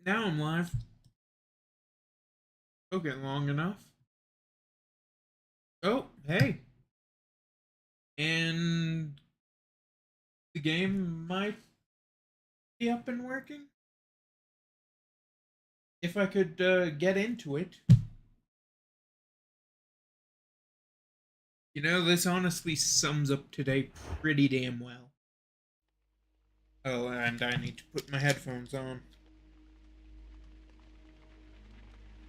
Now I'm live. Okay, long enough. Oh, hey. And the game might be up and working. If I could get into it. You know, this honestly sums up today pretty damn well. Oh, and I need to put my headphones on.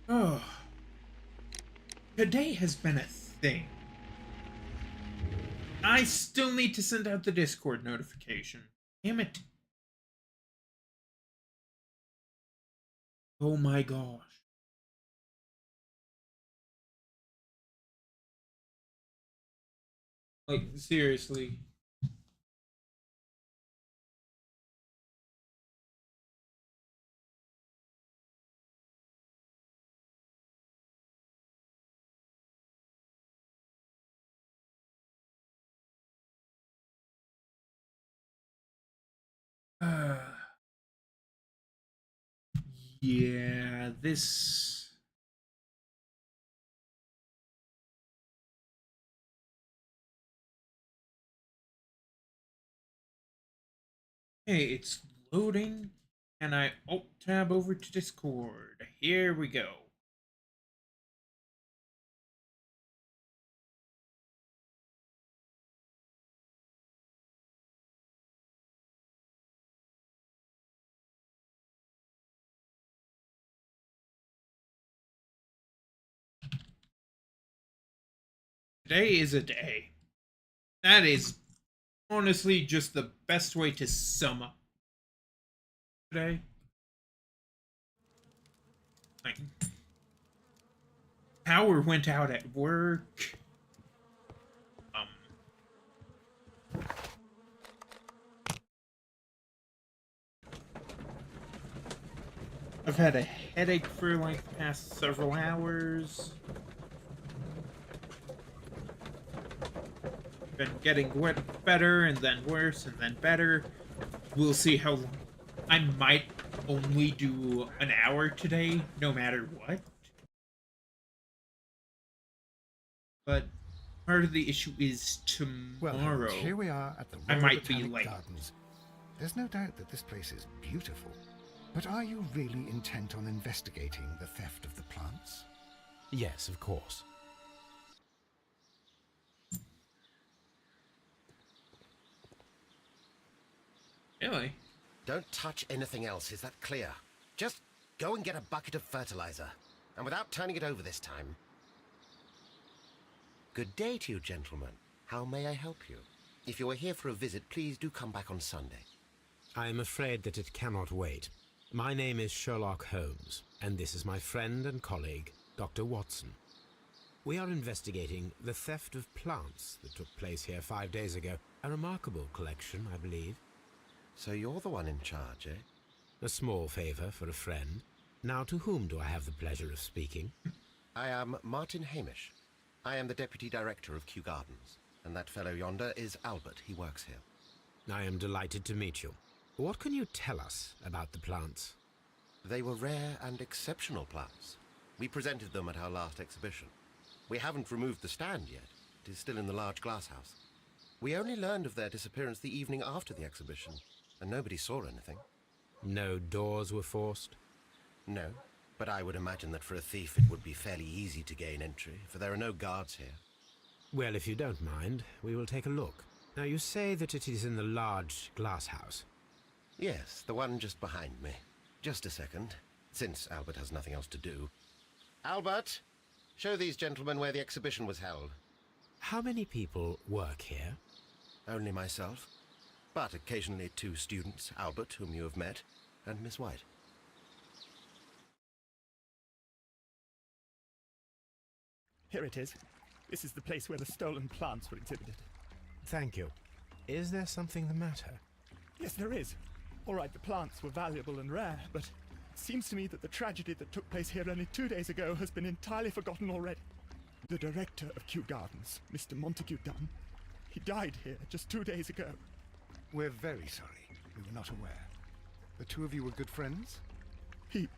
Oh, today has been a thing. I still need to send out the Discord notification. Damn it. Oh my gosh. Like, seriously. Uh, yeah, this. Hey, it's loading, and I alt tab over to Discord. Here we go. Today is a day. That is honestly just the best way to sum up today. Like, power went out at work. Um, I've had a headache for like the past several hours. Been getting better and then worse and then better. We'll see how long. I might only do an hour today, no matter what. But part of the issue is Well, tomorrow. Holmes, here we are at the I Royal might be Botanic late. Gardens. There's no doubt that this place is beautiful. But are you really intent on investigating the theft of the plants? Yes, of course. Really? Don't touch anything else, is that clear? Just go and get a bucket of fertilizer. And without turning it over this time. Good day to you, gentlemen. How may I help you? If you are here for a visit, please do come back on Sunday. I am afraid that it cannot wait. My name is Sherlock Holmes, and this is my friend and colleague, Dr. Watson. We are investigating the theft of plants that took place here 5 days ago. A remarkable collection, I believe. So you're the one in charge, eh? A small favor for a friend. Now, to whom do I have the pleasure of speaking? I am Martin Hamish. I am the Deputy Director of Kew Gardens. And that fellow yonder is Albert. He works here. I am delighted to meet you. What can you tell us about the plants? They were rare and exceptional plants. We presented them at our last exhibition. We haven't removed the stand yet. It is still in the large glass house. We only learned of their disappearance the evening after the exhibition, and nobody saw anything. No doors were forced? No, but I would imagine that for a thief it would be fairly easy to gain entry, for there are no guards here. Well, if you don't mind, we will take a look. Now, you say that it is in the large glass house. Yes, the one just behind me. Just a second, since Albert has nothing else to do. Albert, show these gentlemen where the exhibition was held. How many people work here? Only myself, but occasionally 2 students, Albert, whom you have met, and Miss White. Here it is. This is the place where the stolen plants were exhibited. Thank you. Is there something the matter? Yes, there is. All right, the plants were valuable and rare, but it seems to me that the tragedy that took place here only 2 days ago has been entirely forgotten already. The director of Kew Gardens, Mr. Montague Dunn, he died here just 2 days ago. We're very sorry. We were not aware. The two of you were good friends? He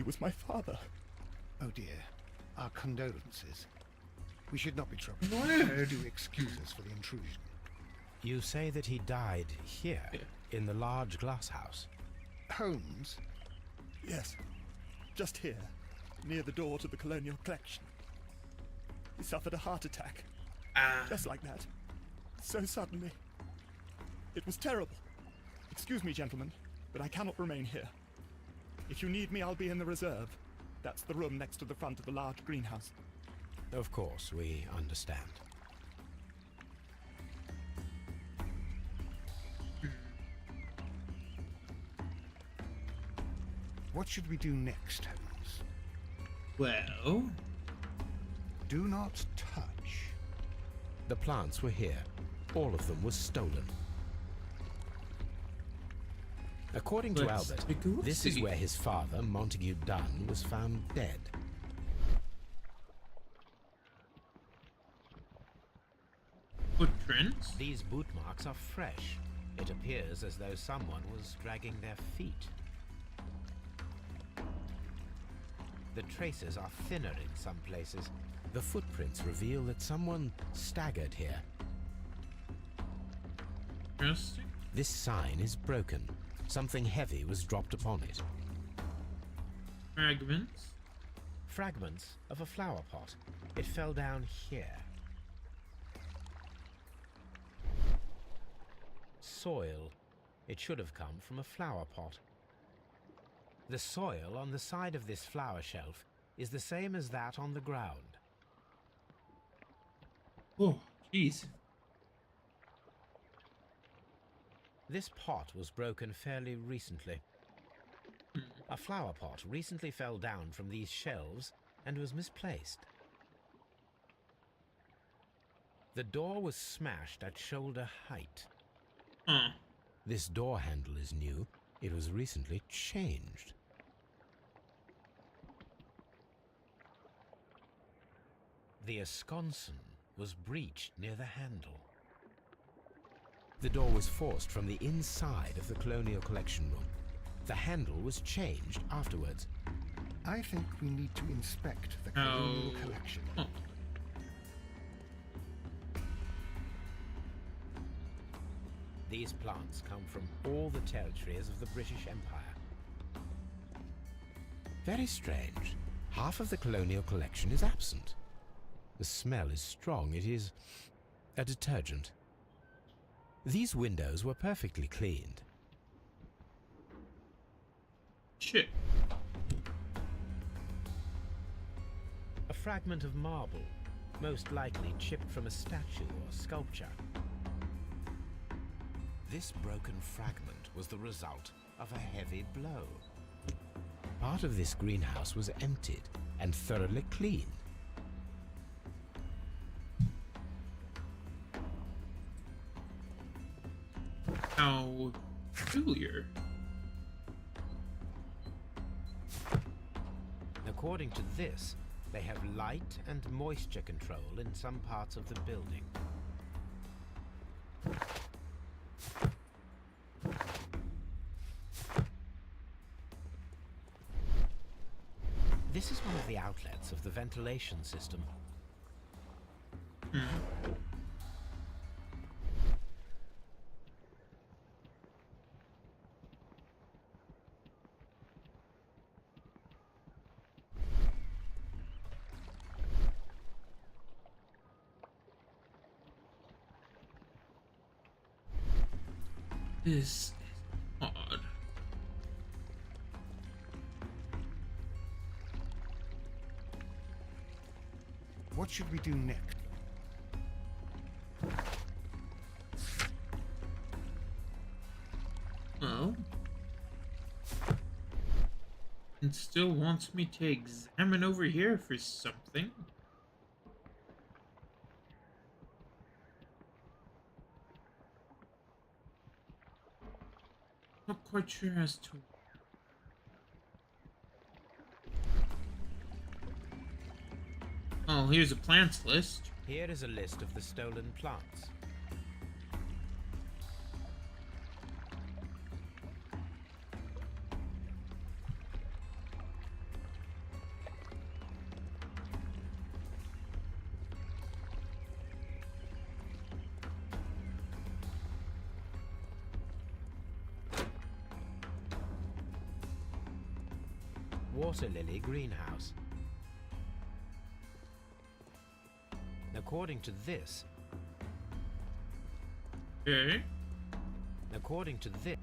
was my father. Oh dear. Our condolences. We should not be troubled. What? Do excuse us for the intrusion. You say that he died here, in the large glass house? Holmes? Yes, just here, near the door to the colonial collection. He suffered a heart attack, just like that, so suddenly. It was terrible. Excuse me, gentlemen, but I cannot remain here. If you need me, I'll be in the reserve. That's the room next to the front of the large greenhouse. Of course, we understand. What should we do next, Holmes? Well, Do not touch. The plants were here. All of them were stolen. According to Let's Albert, take a look. this is where his father, Montague Dunn, was found dead. footprints. These boot marks are fresh. It appears as though someone was dragging their feet. The traces are thinner in some places. The footprints reveal that someone staggered here. Interesting. This sign is broken. Something heavy was dropped upon it. Fragments. Fragments of a flower pot. It fell down here. Soil. It should have come from a flower pot. The soil on the side of this flower shelf is the same as that on the ground. Oh, jeez. This pot was broken fairly recently. A flower pot recently fell down from these shelves and was misplaced. The door was smashed at shoulder height. Huh. This door handle is new. It was recently changed. The esconson was breached near the handle. The door was forced from the inside of the Colonial Collection room. The handle was changed afterwards. I think we need to inspect the colonial collection. Huh. These plants come from all the territories of the British Empire. Very strange. Half of the Colonial Collection is absent. The smell is strong. It is a detergent. These windows were perfectly cleaned. Shit. A fragment of marble, most likely chipped from a statue or sculpture. This broken fragment was the result of a heavy blow. Part of this greenhouse was emptied and thoroughly cleaned. How peculiar. According to this, they have light and moisture control in some parts of the building. This is one of the outlets of the ventilation system. This is odd. What should we do next? Oh. It still wants me to examine over here for something. Not quite sure as to. Oh, here's a plants list. Here is a list of the stolen plants. water lily greenhouse. According to this, Okay. according to this,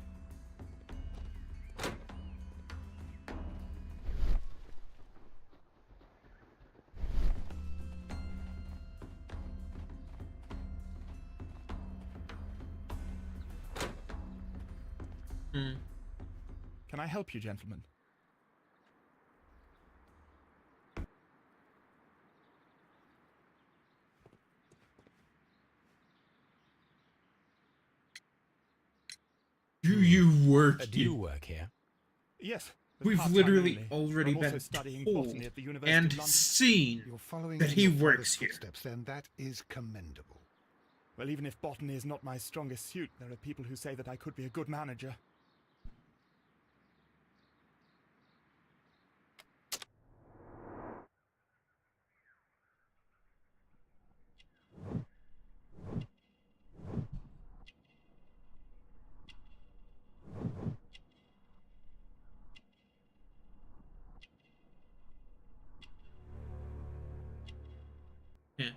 Can I help you, gentlemen? Do you work do you here? work here? Yes. but We've part-time literally only. already I'm also been studying told botany at the University and of London. seen You're following that in he your father's works here. footsteps, then that is commendable. Well, even if botany is not my strongest suit, there are people who say that I could be a good manager. Yeah.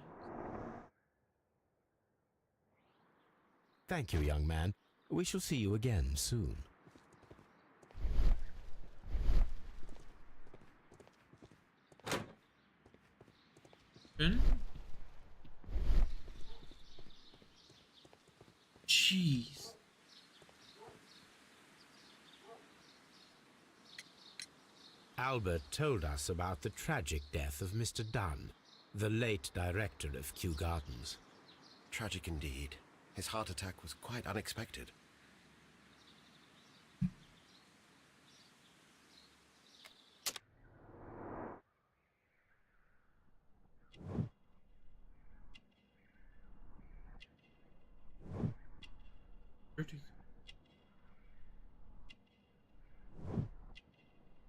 Thank you, young man. We shall see you again soon. Ben? Jeez. Albert told us about the tragic death of Mr. Dunn, the late director of Kew Gardens. Tragic indeed. His heart attack was quite unexpected.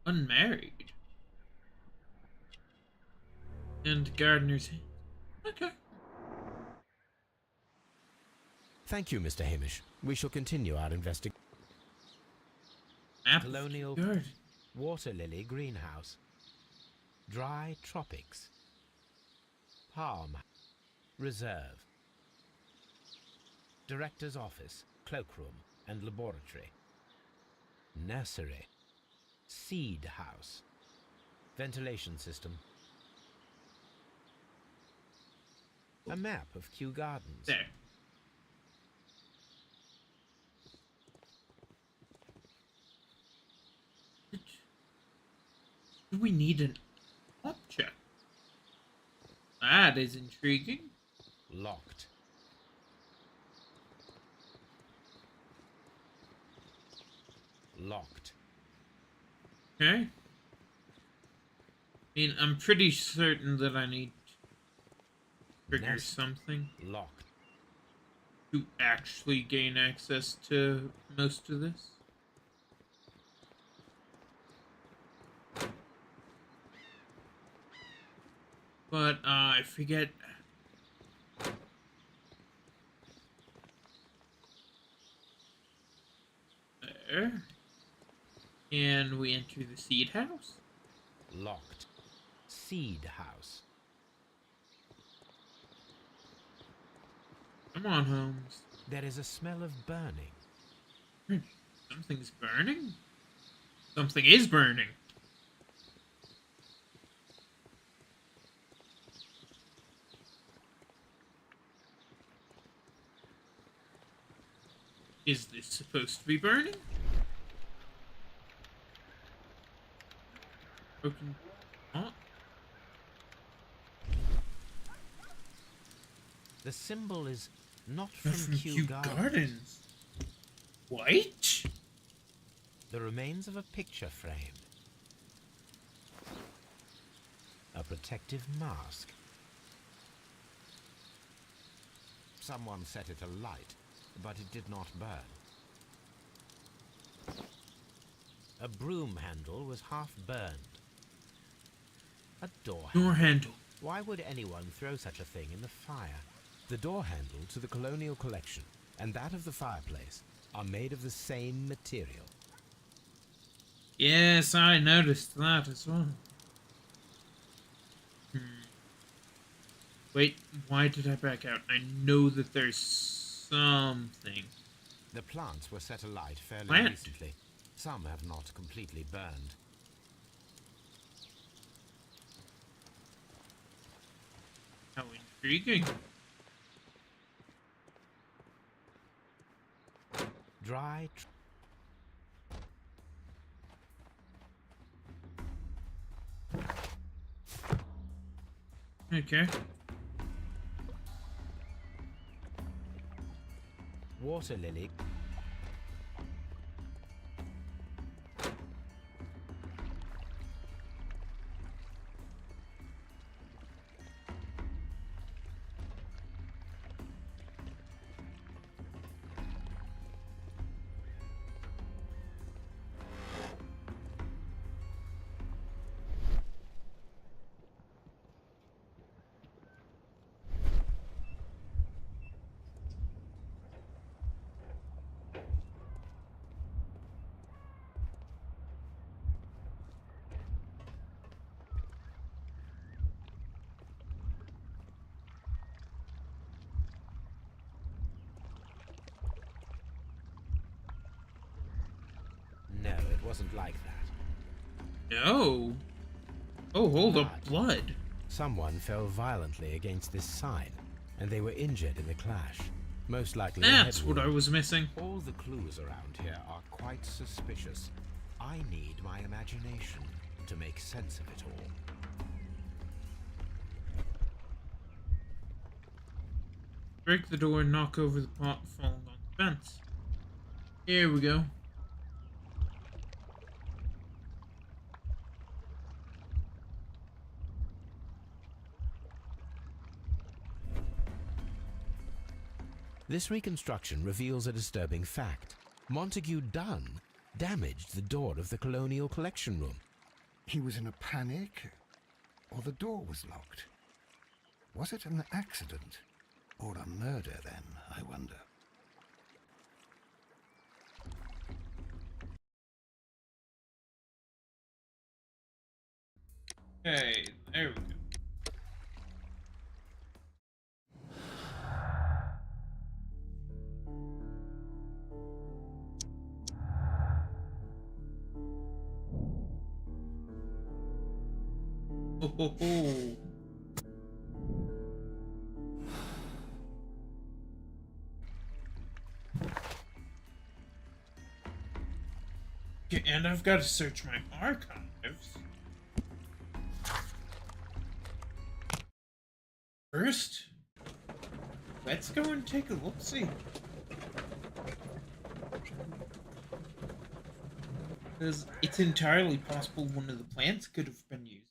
Unmarried. And gardener's. Okay. Thank you, Mr. Hamish. We shall continue our investigation. Apple Colonial garden. water lily greenhouse. Dry tropics. Palm. Reserve. Director's office, cloakroom, and laboratory. Nursery. Seed house. Ventilation system. A map of Kew Gardens. There. Do we need an object? That is intriguing. Locked. Locked. Okay. I mean, I'm pretty certain that I need to trigger Nest. something Locked. to actually gain access to most of this. But I forget. There. And we enter the seed house. Locked. Seed house. Come on, Holmes. There is a smell of burning. Something's burning? Something is burning. Is this supposed to be burning? Broken pot? The symbol is not Not from from Kew Kew Gardens. Gardens. What? The remains of a picture frame. A protective mask. Someone set it alight, but it did not burn. A broom handle was half burned. A door handle. Door handle. Why would anyone throw such a thing in the fire? The door handle to the colonial collection and that of the fireplace are made of the same material. Yes, I noticed that as well. Hmm. Wait, why did I back out? I know that there's something. The plants were set alight fairly Plant? recently. Some have not completely burned. How intriguing. Dry. Okay. Water lily. No, it wasn't like that. No. Oh, hold up. Blood. Someone fell violently against this sign, and they were injured in the clash. Most likely a That's head what I wound. was missing. All the clues around here are quite suspicious. I need my imagination to make sense of it all. Break the door and knock over the pot falling on the fence. Here we go. This reconstruction reveals a disturbing fact. Montague Dunn damaged the door of the Colonial Collection Room. He was in a panic, or the door was locked? Was it an accident, or a murder then, I wonder? Okay, there we go. Ho ho ho. Okay, and I've got to search my archives. First, let's go and take a look-see. Because it's entirely possible one of the plants could have been used.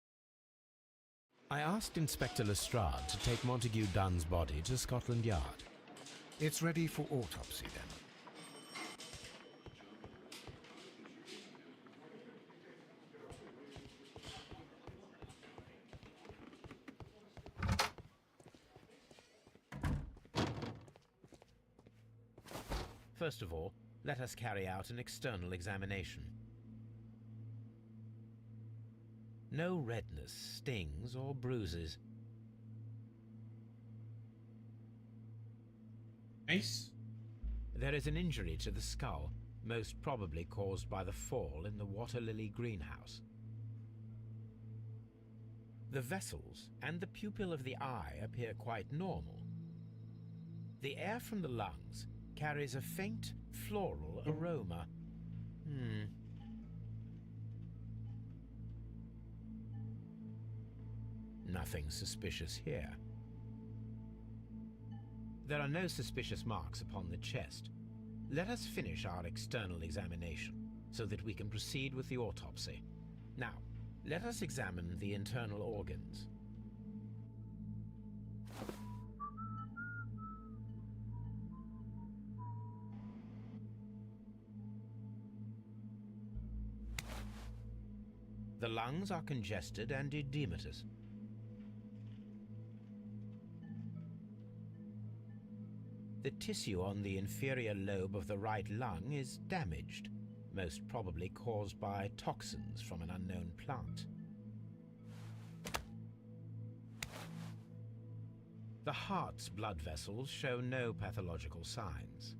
I asked Inspector Lestrade to take Montague Dunn's body to Scotland Yard. It's ready for autopsy then. First of all, let us carry out an external examination. No redness, stings, or bruises. Nice. There is an injury to the skull, most probably caused by the fall in the water lily greenhouse. The vessels and the pupil of the eye appear quite normal. The air from the lungs carries a faint floral aroma. Nothing suspicious here. There are no suspicious marks upon the chest. Let us finish our external examination so that we can proceed with the autopsy. Now, let us examine the internal organs. The lungs are congested and edematous. The tissue on the inferior lobe of the right lung is damaged. most probably caused by toxins from an unknown plant. The heart's blood vessels show no pathological signs.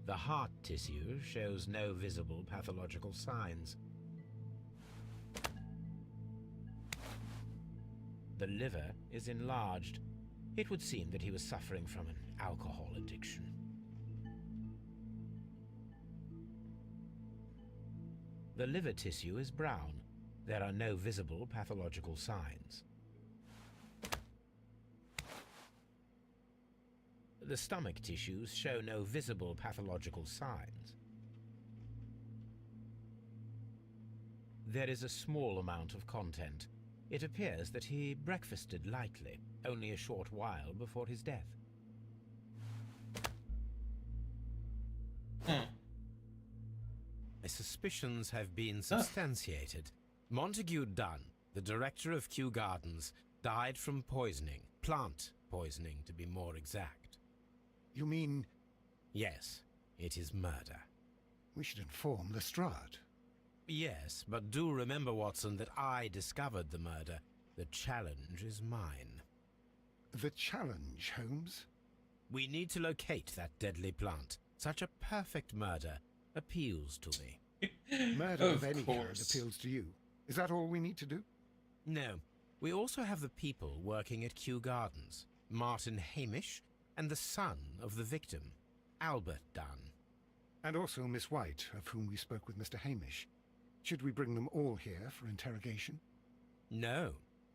The heart tissue shows no visible pathological signs. The liver is enlarged. It would seem that he was suffering from an alcohol addiction. The liver tissue is brown. There are no visible pathological signs. The stomach tissues show no visible pathological signs. There is a small amount of content. It appears that he breakfasted lightly, only a short while before his death. My suspicions have been substantiated. Montague Dunn, the director of Kew Gardens, died from poisoning. Plant poisoning, to be more exact. You mean... Yes, it is murder. We should inform Lestrade. Yes, but do remember, Watson, that I discovered the murder. The challenge is mine. The challenge, Holmes? We need to locate that deadly plant. Such a perfect murder appeals to me. Murder of any kind course. appeals to you. Is that all we need to do? No, we also have the people working at Kew Gardens. Martin Hamish and the son of the victim, Albert Dunn. And also Miss White, of whom we spoke with Mr. Hamish. Should we bring them all here for interrogation? No.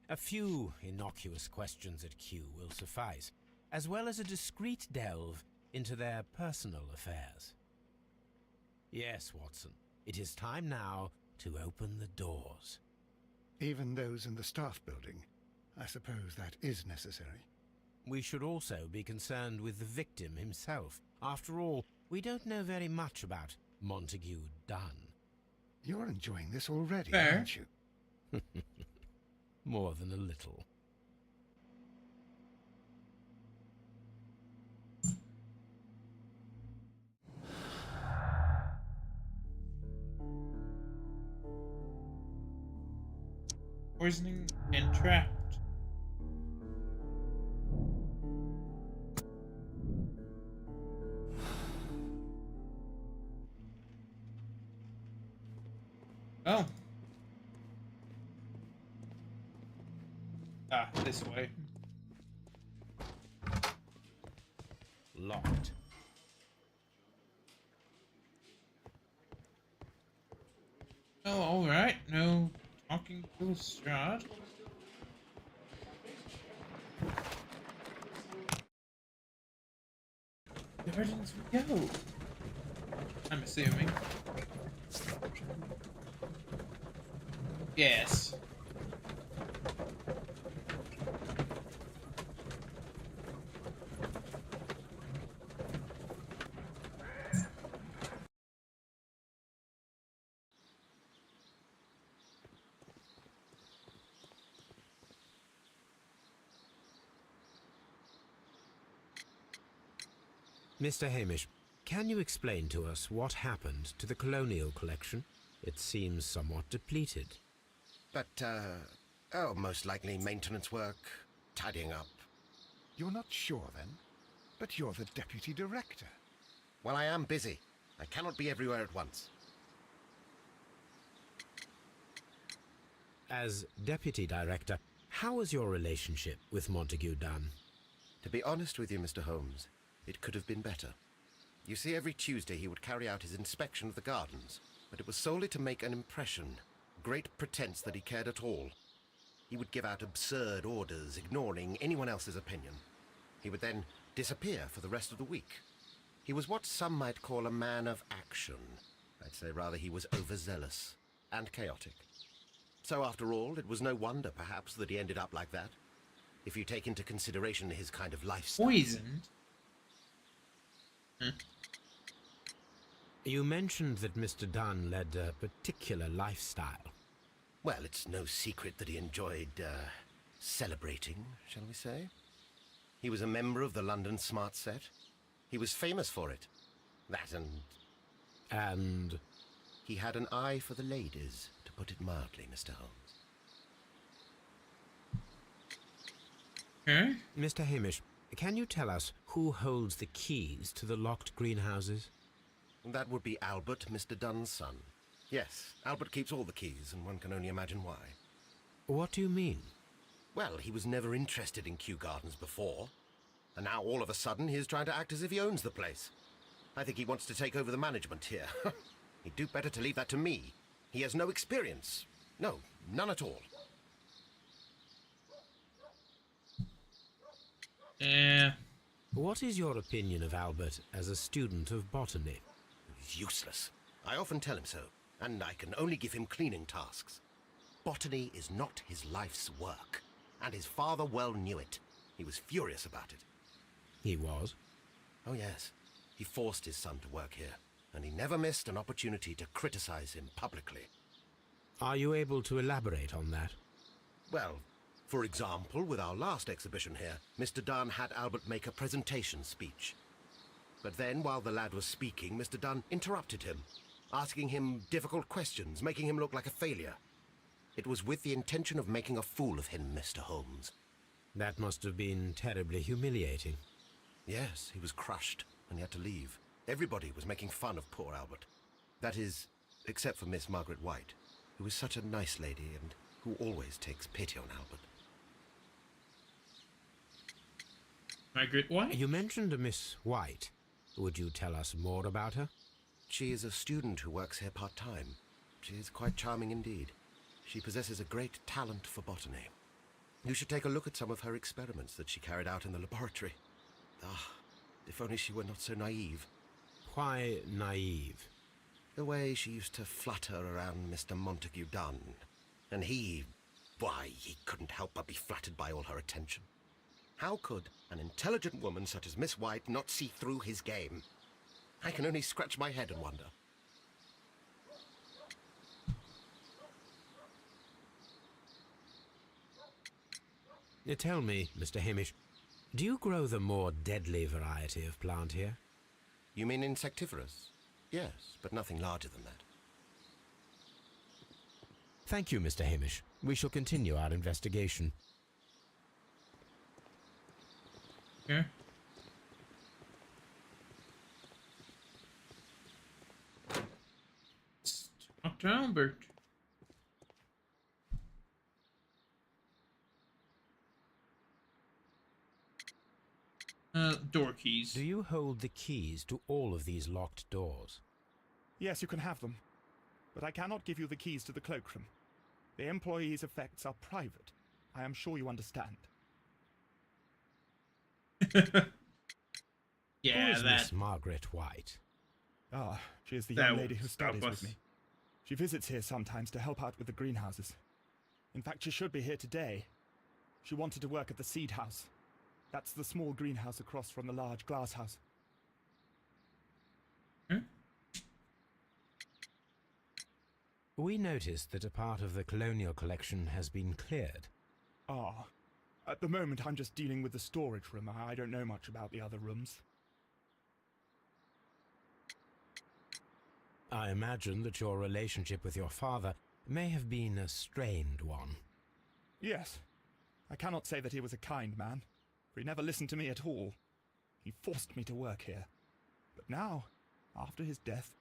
A few innocuous questions at Kew will suffice, as well as a discreet delve into their personal affairs. Yes, Watson, it is time now to open the doors. Even those in the staff building. I suppose that is necessary. We should also be concerned with the victim himself. After all, we don't know very much about Montague Dunn. You're enjoying this already, Fair. aren't you? More than a little. Poisoning and trapped. Oh. Ah, this way. Locked. Oh, alright. No talking to Lestrade. Gardens we go. I'm assuming. Yes. Mr. Hamish, can you explain to us what happened to the colonial collection? It seems somewhat depleted. But, most likely maintenance work, tidying up. You're not sure, then? But you're the deputy director. Well, I am busy. I cannot be everywhere at once. As deputy director, how was your relationship with Montague Dunn? To be honest with you, Mr. Holmes, it could have been better. You see, every Tuesday he would carry out his inspection of the gardens, but it was solely to make an impression. Great pretense that he cared at all. He would give out absurd orders, ignoring anyone else's opinion. He would then disappear for the rest of the week. He was what some might call a man of action. I'd say rather he was overzealous and chaotic. So after all, it was no wonder, perhaps, that he ended up like that, if you take into consideration his kind of lifestyle. Poisoned? You mentioned that Mr. Dunn led a particular lifestyle. Well, it's no secret that he enjoyed, celebrating, shall we say. He was a member of the London Smart Set. He was famous for it. That and And he had an eye for the ladies, to put it mildly, Mr. Holmes. Okay. Mr. Hamish, can you tell us who holds the keys to the locked greenhouses? That would be Albert, Mr. Dunn's son. Yes, Albert keeps all the keys, and one can only imagine why. What do you mean? Well, he was never interested in Kew Gardens before, and now all of a sudden he is trying to act as if he owns the place. I think he wants to take over the management here. He'd do better to leave that to me. He has no experience. No, none at all. Yeah. What is your opinion of Albert as a student of botany? He's useless. I often tell him so, and I can only give him cleaning tasks. Botany is not his life's work, and his father well knew it. He was furious about it. He was. Oh yes, he forced his son to work here, and he never missed an opportunity to criticize him publicly. Are you able to elaborate on that? Well, for example, with our last exhibition here, Mr. Dunn had Albert make a presentation speech. But then, while the lad was speaking, Mr. Dunn interrupted him, asking him difficult questions, making him look like a failure. It was with the intention of making a fool of him, Mr. Holmes. That must have been terribly humiliating. Yes, he was crushed, and he had to leave. Everybody was making fun of poor Albert. That is, except for Miss Margaret White, who is such a nice lady and who always takes pity on Albert. Margaret White? You mentioned a Miss White. Would you tell us more about her? She is a student who works here part-time. She is quite charming indeed. She possesses a great talent for botany. You should take a look at some of her experiments that she carried out in the laboratory. Ah, if only she were not so naive. Why naive? The way she used to flutter around Mr. Montague Dunn. And he couldn't help but be flattered by all her attention. How could an intelligent woman such as Miss White not see through his game? I can only scratch my head and wonder. Tell me, Mr. Hamish, do you grow the more deadly variety of plant here? You mean insectivorous? Yes, but nothing larger than that. Thank you, Mr. Hamish. We shall continue our investigation. Okay. Talk to Albert. Door keys. Do you hold the keys to all of these locked doors? Yes, you can have them. But I cannot give you the keys to the cloakroom. The employees' effects are private. I am sure you understand. Yeah, Who is that. Miss Margaret White? Ah, she is the That young lady who will studies stop with us. me. She visits here sometimes to help out with the greenhouses. In fact, she should be here today. She wanted to work at the seed house. That's the small greenhouse across from the large glass house. We noticed that a part of the colonial collection has been cleared. Ah, at the moment I'm just dealing with the storage room. I don't know much about the other rooms. I imagine that your relationship with your father may have been a strained one. Yes. I cannot say that he was a kind man, for he never listened to me at all. He forced me to work here. But now, after his death,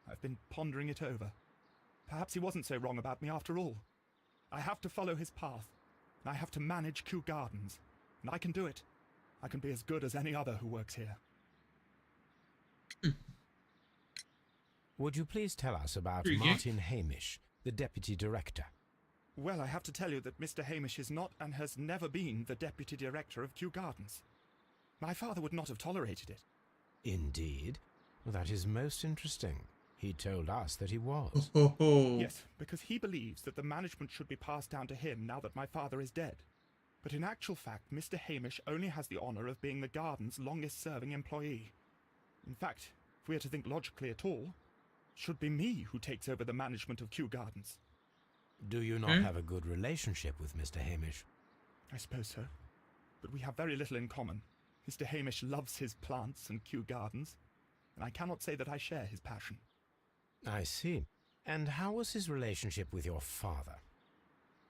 I've been pondering it over. Perhaps he wasn't so wrong about me after all. I have to follow his path, and I have to manage Kew Gardens. And I can do it. I can be as good as any other who works here. Would you please tell us about Pretty good. Martin Hamish, the deputy director? Well, I have to tell you that Mr. Hamish is not and has never been the deputy director of Kew Gardens. My father would not have tolerated it. Indeed? Well, that is most interesting. He told us that he was. Oh. Yes, because he believes that the management should be passed down to him now that my father is dead. But in actual fact, Mr. Hamish only has the honour of being the garden's longest-serving employee. In fact, if we are to think logically at all, it should be me who takes over the management of Kew Gardens. Do you not have a good relationship with Mr. Hamish? I suppose so. But we have very little in common. Mr. Hamish loves his plants and Kew Gardens. and I cannot say that I share his passion. I see. And how was his relationship with your father?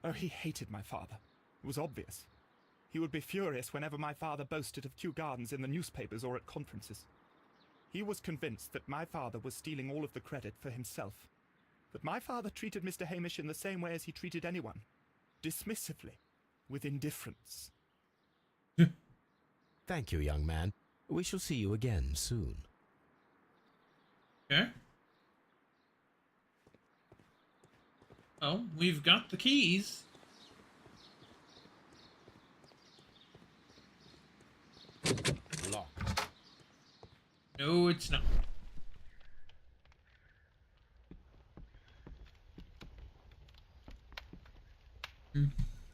Oh, he hated my father. It was obvious. He would be furious whenever my father boasted of Kew Gardens in the newspapers or at conferences. He was convinced that my father was stealing all of the credit for himself. That my father treated Mr. Hamish in the same way as he treated anyone. Dismissively. With indifference. Thank you, young man. We shall see you again soon. Okay. Oh, we've got the keys. Locked. No, it's not.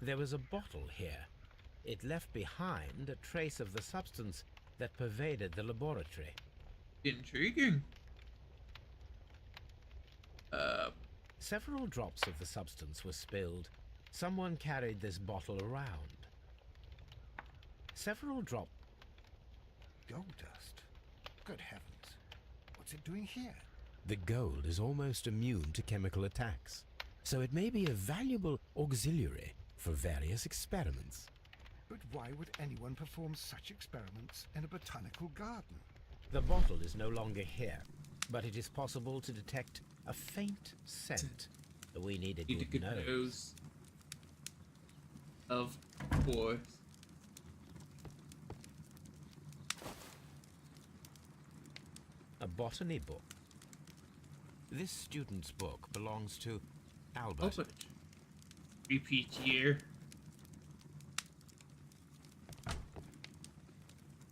There was a bottle here. It left behind a trace of the substance that pervaded the laboratory. Intriguing. Several drops of the substance were spilled. Someone carried this bottle around. Several drops. Gold dust? Good heavens. What's it doing here? The gold is almost immune to chemical attacks, so it may be a valuable auxiliary for various experiments. But why would anyone perform such experiments in a botanical garden? The bottle is no longer here, but it is possible to detect a faint scent. We need a good nose. Of course. A botany book. This student's book belongs to Albert. Open it. Repeat year.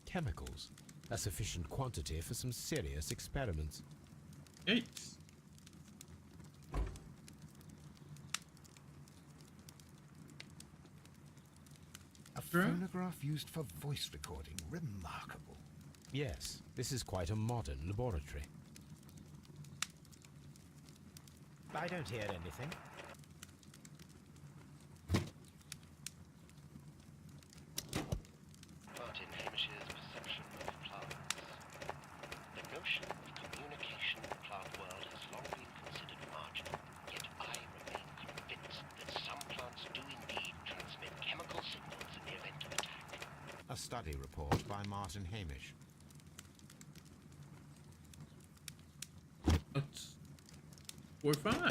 Chemicals. A sufficient quantity for some serious experiments. Yikes. A phonograph used for voice recording. Remarkable. Yes, this is quite a modern laboratory. I don't hear anything. Martin Hamish's perception of plants. The notion of communication in the plant world has long been considered marginal, yet I remain convinced that some plants do indeed transmit chemical signals in the event of attack. A study report by Martin Hamish. That's 4 or 5. And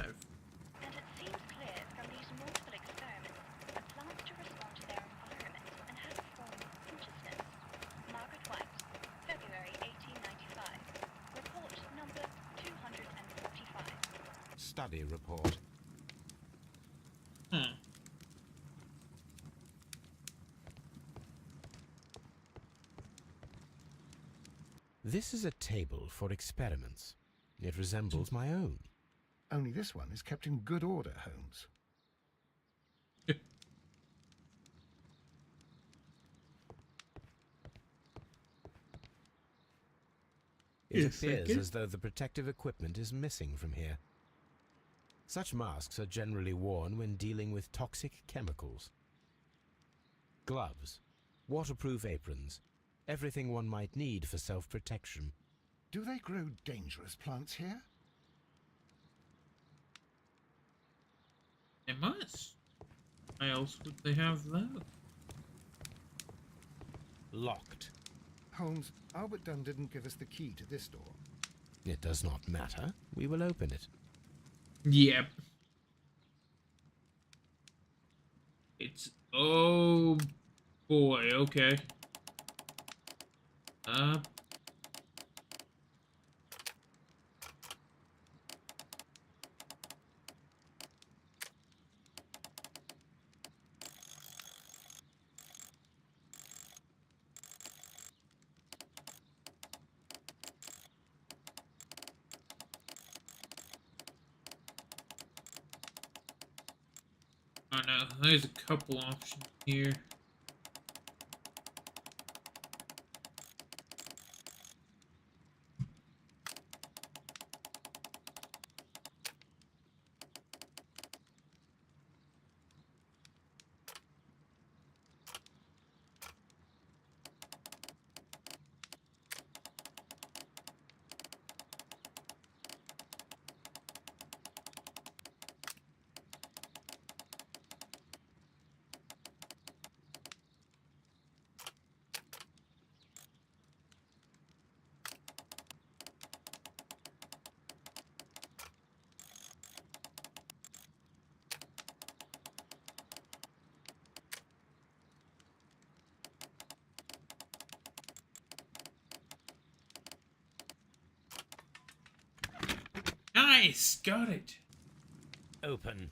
it seems clear from these multiple experiments that plants to respond to their environment and have a form of consciousness. Margaret White, February 1895. Report number 245. Study report. This is a table for experiments. It resembles my own. Only this one is kept in good order, Holmes. It Yes, appears second. as though the protective equipment is missing from here. Such masks are generally worn when dealing with toxic chemicals. Gloves, waterproof aprons, everything one might need for self-protection. Do they grow dangerous plants here? They must. Why else would they have those? Locked. Holmes, Albert Dunn didn't give us the key to this door. It does not matter. We will open it. Yep. It's... oh boy, okay. Oh no, there's a couple options here. Nice! Got it! Open.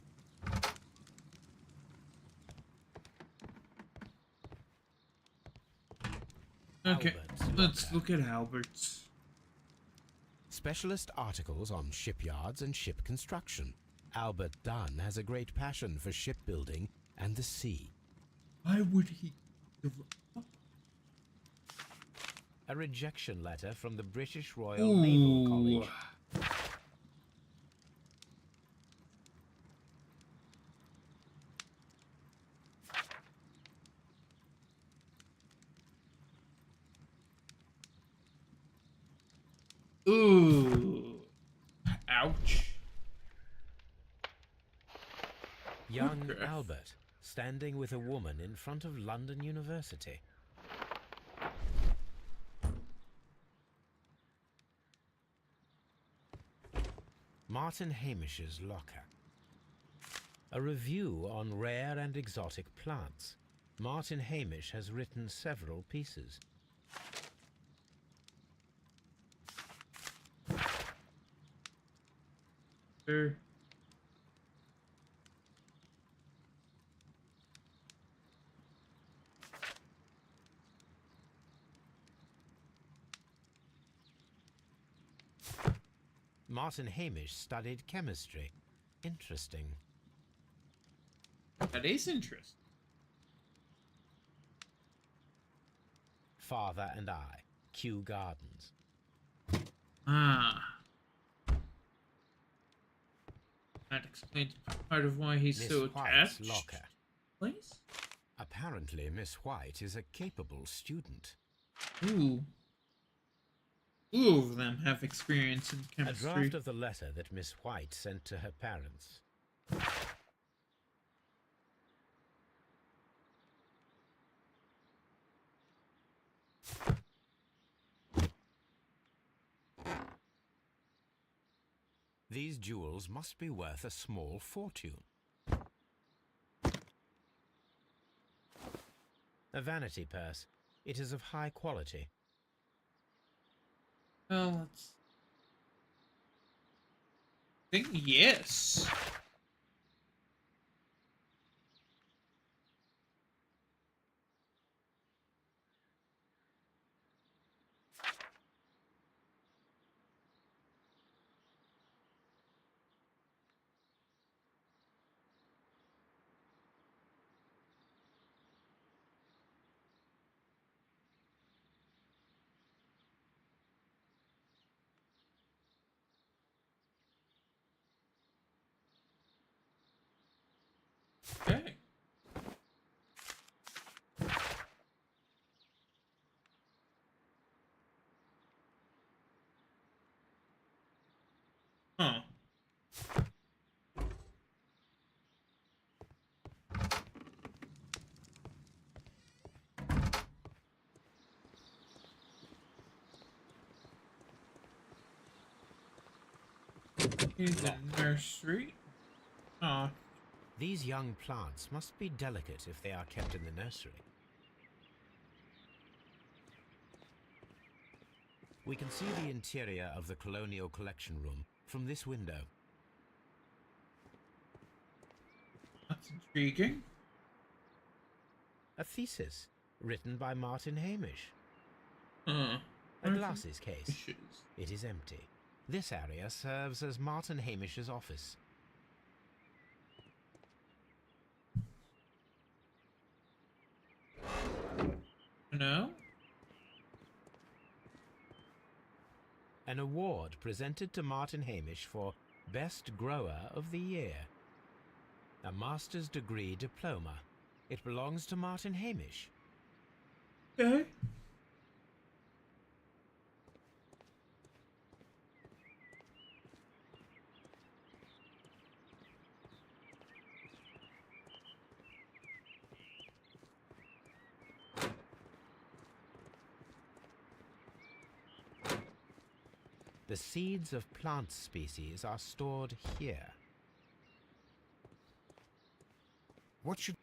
Okay, Albert's let's locker. look at Albert's. Specialist articles on shipyards and ship construction. Albert Dunn has a great passion for shipbuilding and the sea. Why would he give up? A rejection letter from the British Royal Naval College. Ooh. Ouch. Young Okay. Albert, standing with a woman in front of London University. Martin Hamish's locker. A review on rare and exotic plants. Martin Hamish has written several pieces. Sure. Martin Hamish studied chemistry. Interesting. That is interesting. Father and I, Kew Gardens. Ah. That explains part of why he's Miss so White's attached. locker. Please? Apparently, Miss White is a capable student. Ooh. Two of them have experience in A chemistry. draft of the letter that Miss White sent to her parents. These jewels must be worth a small fortune. A vanity purse. It is of high quality. Well, let's think yes. Okay. Huh. Here's the nursery. Ah, These young plants must be delicate if they are kept in the nursery. We can see the interior of the Colonial Collection Room from this window. that's intriguing. A thesis written by Martin Hamish. Huh. A glasses case. Issues. It is empty. This area serves as Martin Hamish's office. No? An award presented to Martin Hamish for Best Grower of the Year. A master's degree diploma. It belongs to Martin Hamish. Okay. The seeds of plant species are stored here. What should...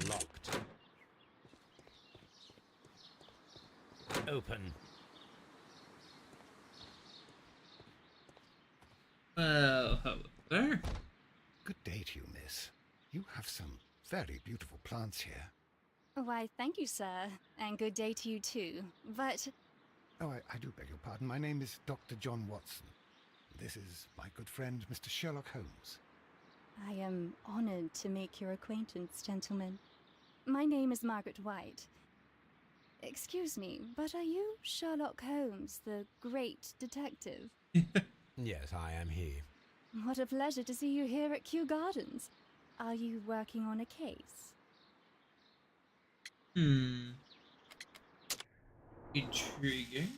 Locked. Open. Well, hello there. Good day to you, miss. You have some very beautiful plants here. Why, thank you, sir. And good day to you, too. But Oh, I do beg your pardon. My name is Dr. John Watson. This is my good friend, Mr. Sherlock Holmes. I am honored to make your acquaintance, gentlemen. My name is Margaret White. Excuse me, but are you Sherlock Holmes, the great detective? Yes, I am he. What a pleasure to see you here at Kew Gardens. Are you working on a case? Intriguing.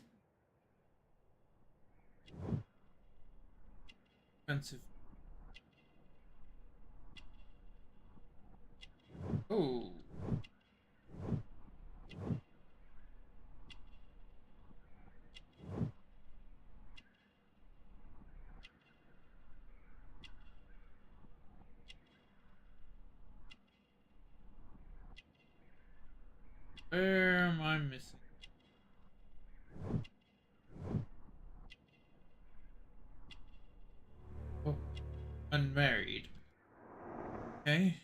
Offensive. Oh. Where am I missing? Oh, unmarried. Okay.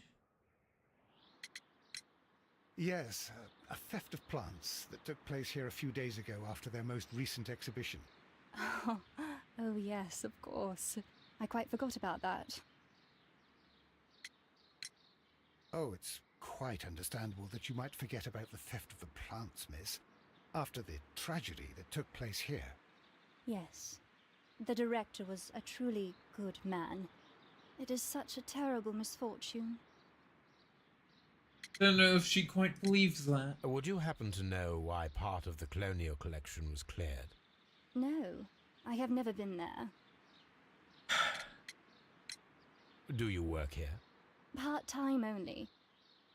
Yes, a theft of plants that took place here a few days ago after their most recent exhibition. Oh, yes, of course. I quite forgot about that. Oh, it's quite understandable that you might forget about the theft of the plants, miss, after the tragedy that took place here. Yes. The director was a truly good man. It is such a terrible misfortune. Don't know if she quite believes that. Would you happen to know why part of the colonial collection was cleared? No, I have never been there. Do you work here? Part-time only.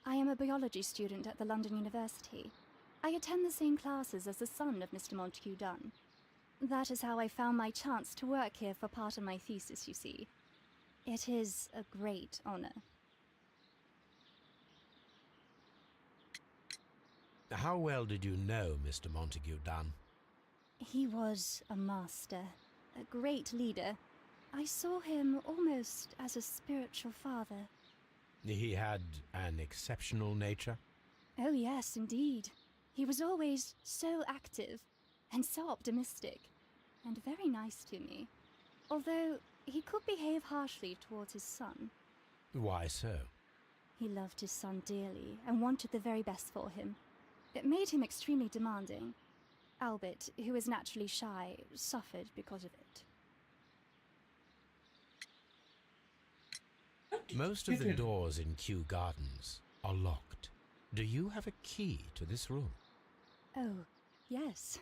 I am a biology student at the London University. I attend the same classes as the son of Mr. Montague Dunn. That is how I found my chance to work here for part of my thesis, you see. It is a great honor. How well did you know Mr. Montague Dunn? He was a master, a great leader. I saw him almost as a spiritual father. He had an exceptional nature? Oh yes, indeed. He was always so active and so optimistic and very nice to me. Although he could behave harshly towards his son. Why so? He loved his son dearly and wanted the very best for him. It made him extremely demanding. Albert, who is naturally shy, suffered because of it. Most of the doors in Kew Gardens are locked. Do you have a key to this room? Oh, yes.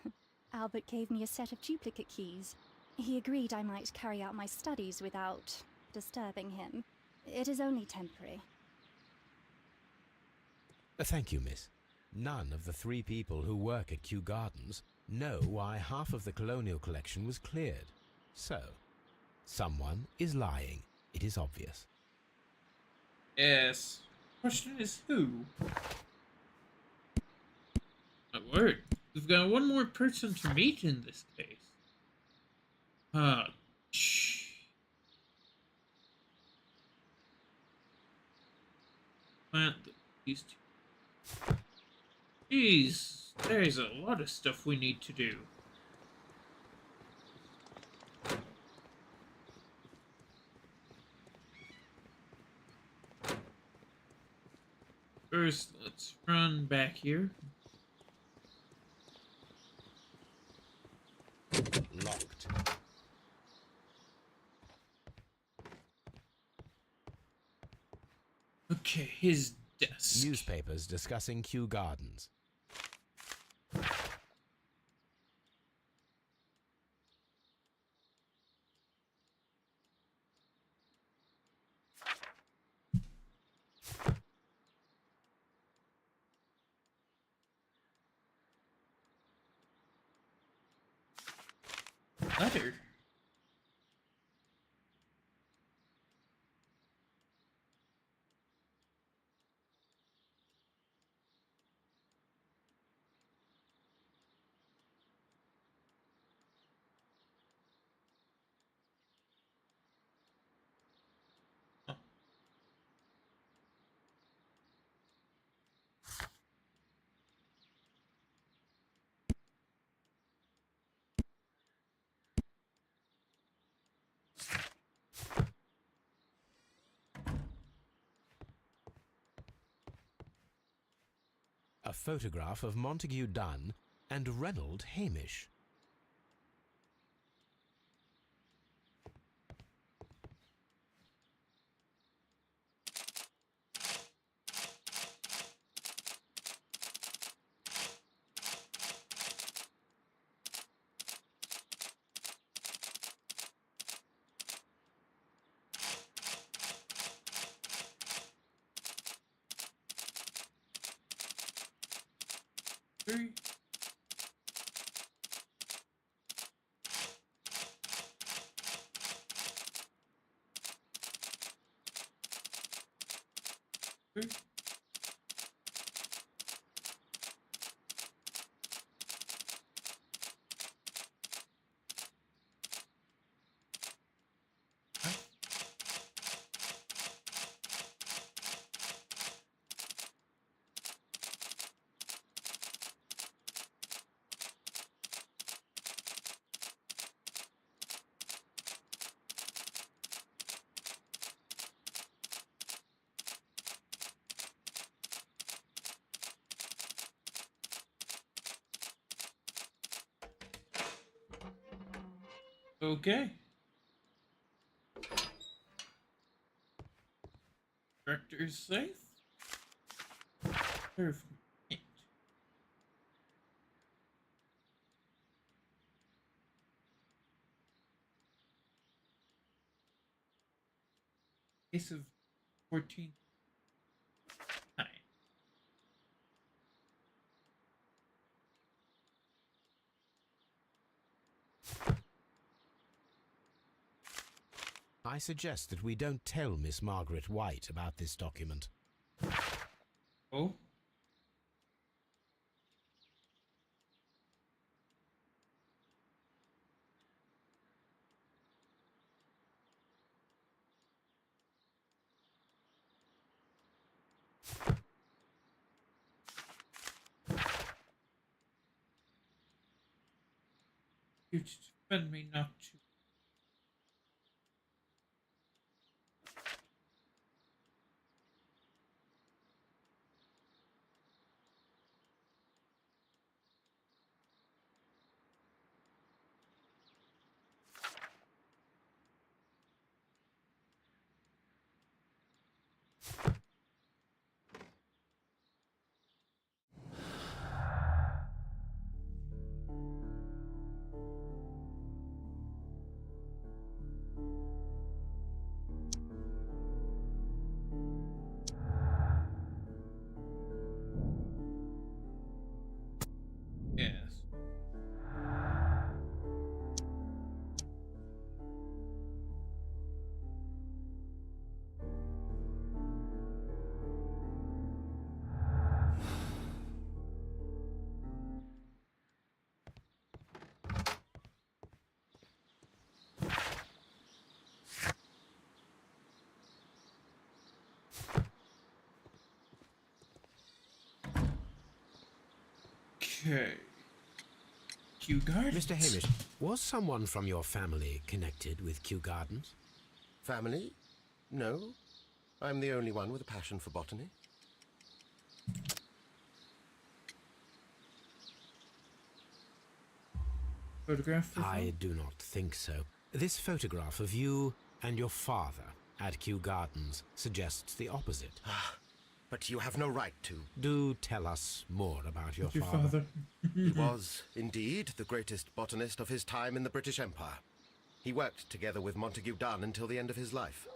Albert gave me a set of duplicate keys. He agreed I might carry out my studies without disturbing him. It is only temporary. Thank you, miss. None of the 3 people who work at Kew Gardens know why half of the colonial collection was cleared. So, someone is lying. It is obvious. Yes. Question is who? My word. We've got one more person to meet in this case. Shh. Plant these two. Jeez, there's a lot of stuff we need to do. First, let's run back here. Locked. Okay, his desk. Newspapers discussing Kew Gardens. Letter. photograph of Montague Dunn and Reynold Hamish. Three. Three. Okay. Director's safe. Perfect. Case of 14. Hi. I suggest that we don't tell Miss Margaret White about this document. Oh. You defend me not to. Yes. Okay. Kew Gardens. Mr. Hamish, was someone from your family connected with Kew Gardens? Family? No. I'm the only one with a passion for botany. Photograph. I do not think so. This photograph of you and your father at Kew Gardens suggests the opposite. But you have no right to. Do tell us more about your Your father. father. He was, indeed, the greatest botanist of his time in the British Empire. He worked together with Montague Dunn until the end of his life.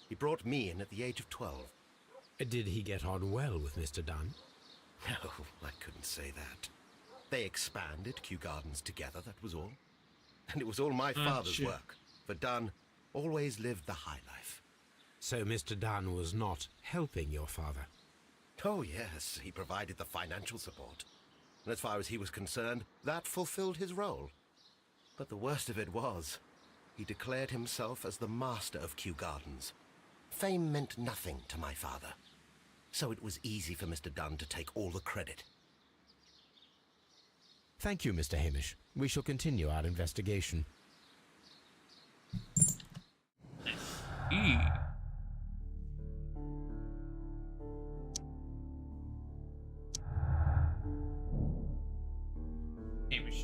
He brought me in at the age of 12. Did he get on well with Mr. Dunn? No, I couldn't say that. They expanded Kew Gardens together, that was all. And it was all my father's shit. work. For Dunn always lived the high life. So Mr. Dunn was not helping your father? Oh, yes, he provided the financial support. And as far as he was concerned, that fulfilled his role. But the worst of it was, he declared himself as the master of Kew Gardens. Fame meant nothing to my father. So it was easy for Mr. Dunn to take all the credit. Thank you, Mr. Hamish. We shall continue our investigation. E.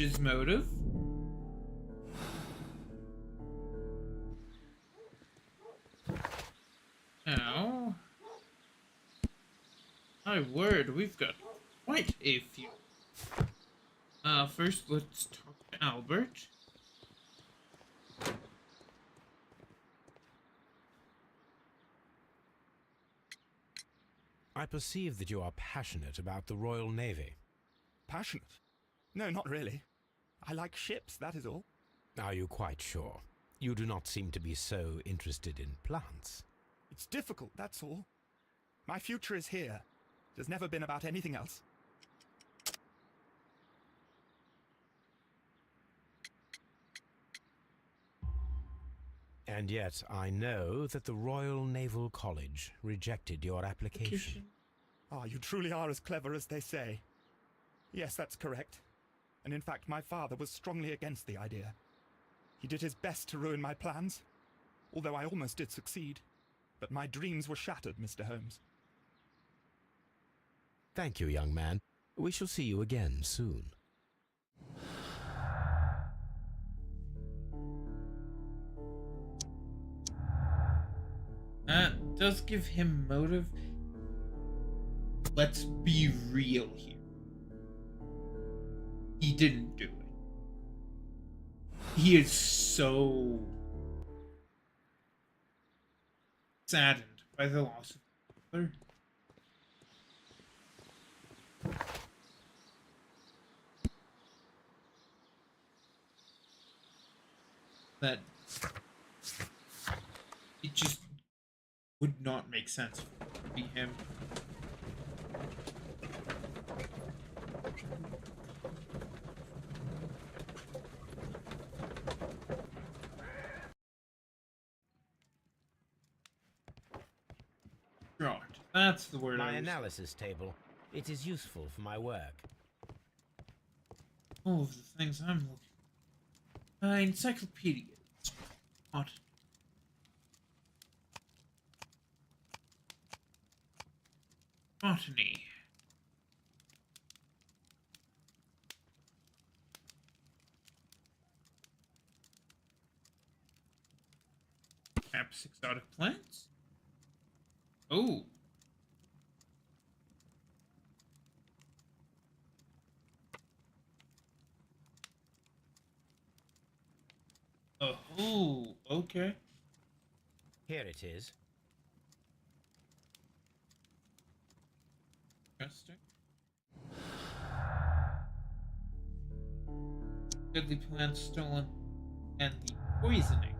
His motive. Now, my word, we've got quite a few. First let's talk to Albert. I perceive that you are passionate about the Royal Navy. Passionate? No, not really. I like ships, that is all. Are you quite sure? You do not seem to be so interested in plants. It's difficult, that's all. My future is here. It has never been about anything else. And yet I know that the Royal Naval College rejected your application. Ah, you truly are as clever as they say. Yes, that's correct. And in fact, my father was strongly against the idea. He did his best to ruin my plans, although I almost did succeed. But my dreams were shattered, Mr. Holmes. Thank you, young man. We shall see you again soon. That does give him motive. Let's be real here. He didn't do it. He is so saddened by the loss of his father. That it just would not make sense for it to be him. Right, that's the word. My analysis table. It is useful for my work. All of the things I'm looking for. Encyclopedia. What? Botany. Perhaps exotic plants? Oh. Oh, okay. Here it is. Interesting. Deadly plants stolen and the poisoning.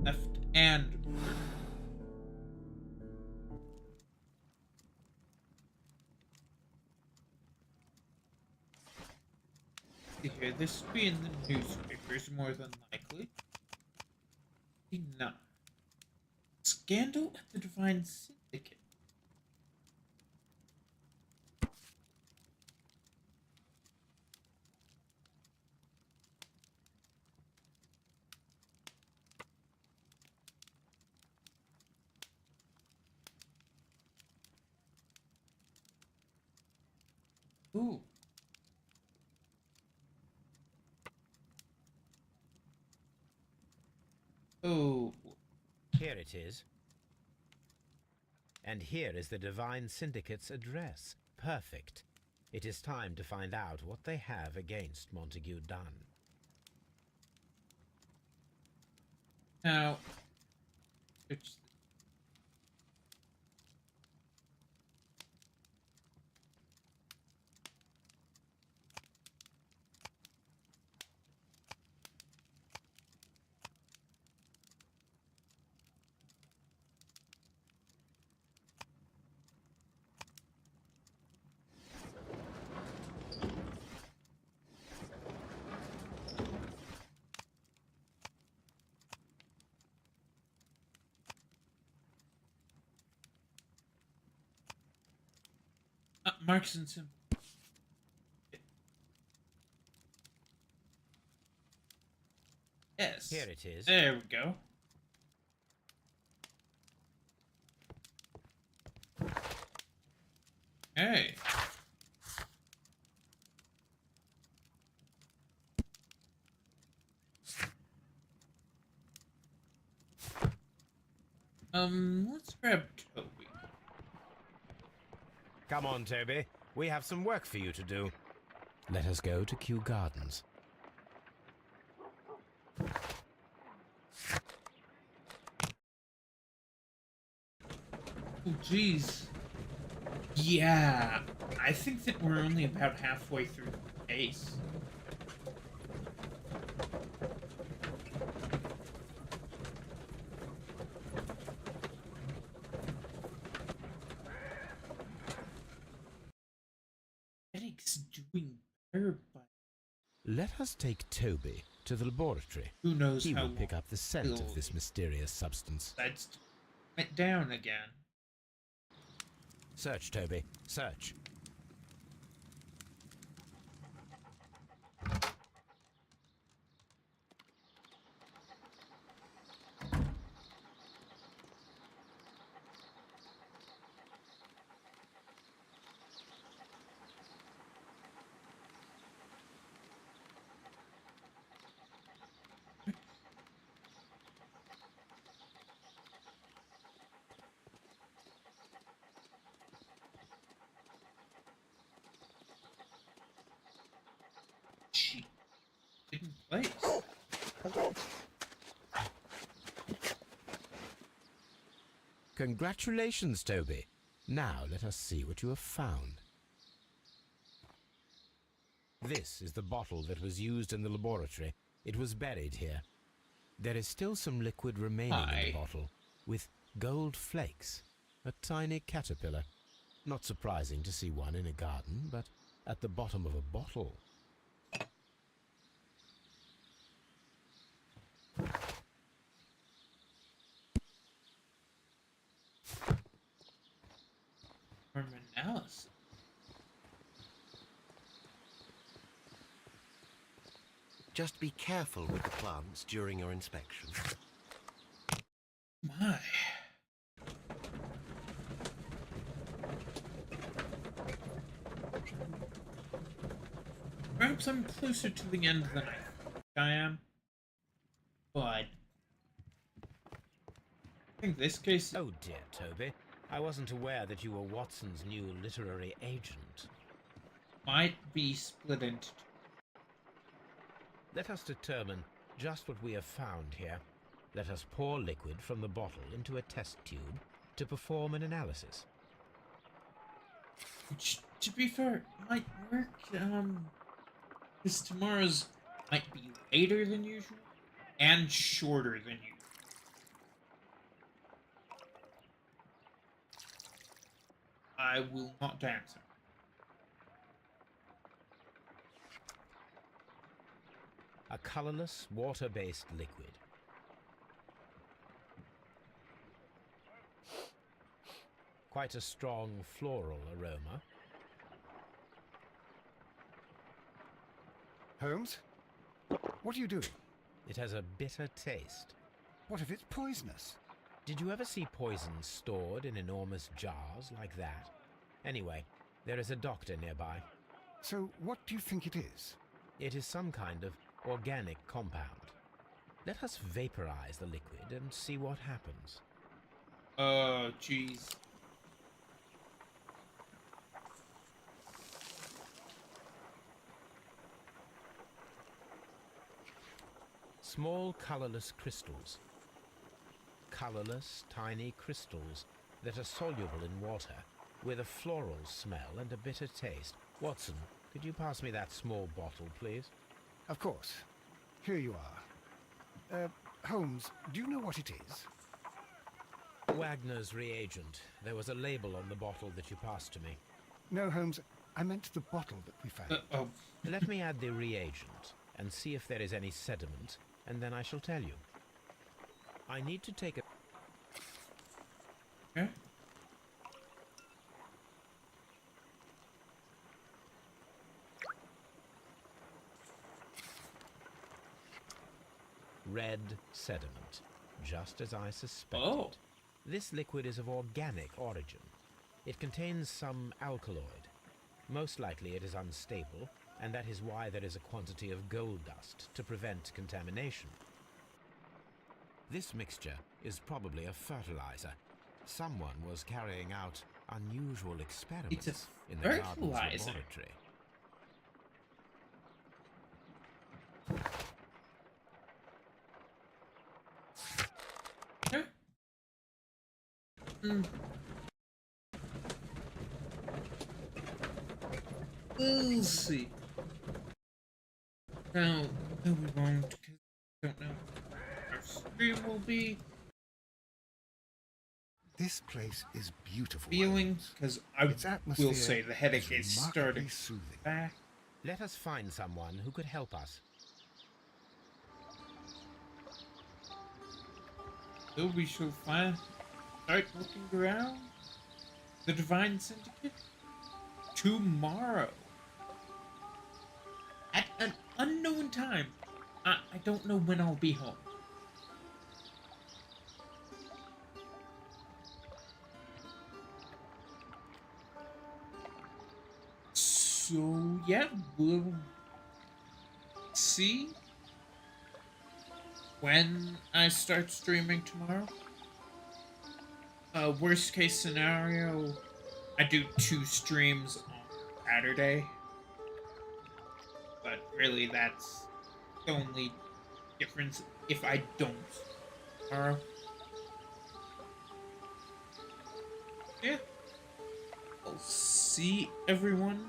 Theft and murder. See here, this will be in the newspapers more than likely. No. Scandal at the Divine Syndicate. Ooh. Oh. Here it is. And here is the Divine Syndicate's address. Perfect. It is time to find out what they have against Montague Dunn. Now, it's Marks and symbols. Yes. Here it is. There we go. Hey. Let's grab Toby. Come on, Toby. We have some work for you to do. Let us go to Kew Gardens. Oh, jeez. Yeah, I think that we're only about halfway through the case. Eric's doing better, but Let us take Toby to the laboratory. who knows He how will long pick up the scent he'll- of this mysterious substance. That's went down again. Search, Toby. Search. She didn't place. Congratulations, Toby. Now let us see what you have found. This is the bottle that was used in the laboratory. It was buried here. There is still some liquid remaining in the bottle, with gold flakes, a tiny caterpillar. Not surprising to see one in a garden, but at the bottom of a bottle. From analysis. Just be careful with the plants during your inspection. My. Perhaps I'm closer to the end than I think I am. But I think this case Oh dear, Toby. I wasn't aware that you were Watson's new literary agent. might be split into two. Let us determine just what we have found here. Let us pour liquid from the bottle into a test tube to perform an analysis. Which, to be fair, might work. Because tomorrow's might be later than usual and shorter than usual. I will not answer. A colorless, water-based liquid. Quite a strong floral aroma. Holmes? What are you doing? It has a bitter taste. What if it's poisonous? Did you ever see poison stored in enormous jars like that? Anyway, there is a doctor nearby. So what do you think it is? It is some kind of organic compound. Let us vaporize the liquid and see what happens. Jeez. Small colorless crystals. Colorless, tiny crystals that are soluble in water, with a floral smell and a bitter taste. Watson, could you pass me that small bottle, please? Of course. Here you are. Holmes, do you know what it is? Wagner's reagent. There was a label on the bottle that you passed to me. No, Holmes, I meant the bottle that we found. Oh, Let me add the reagent and see if there is any sediment, and then I shall tell you. I need to take a... okay. red sediment, just as I suspected. Oh. This liquid is of organic origin. It contains some alkaloid. Most likely it is unstable, and that is why there is a quantity of gold dust to prevent contamination. This mixture is probably a fertilizer. Someone was carrying out unusual experiments It's in a the garden's fertilizer. laboratory. Huh? Hmm. We'll see. No, we won't, because I don't know what our stream will be. This place is beautiful. Feeling, Holmes. because I Its atmosphere will say the headache is remarkably starting soothing. back. Let us find someone who could help us. So we shall start looking around the Divine Syndicate tomorrow at an unknown time. I don't know when I'll be home. So yeah, we'll see when I start streaming tomorrow. Worst case scenario, I do 2 streams on Saturday. But really, that's the only difference if I don't tomorrow. Yeah. I'll see everyone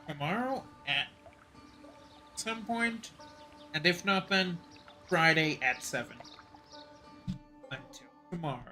tomorrow at some point. And if not, then Friday at 7. Until tomorrow.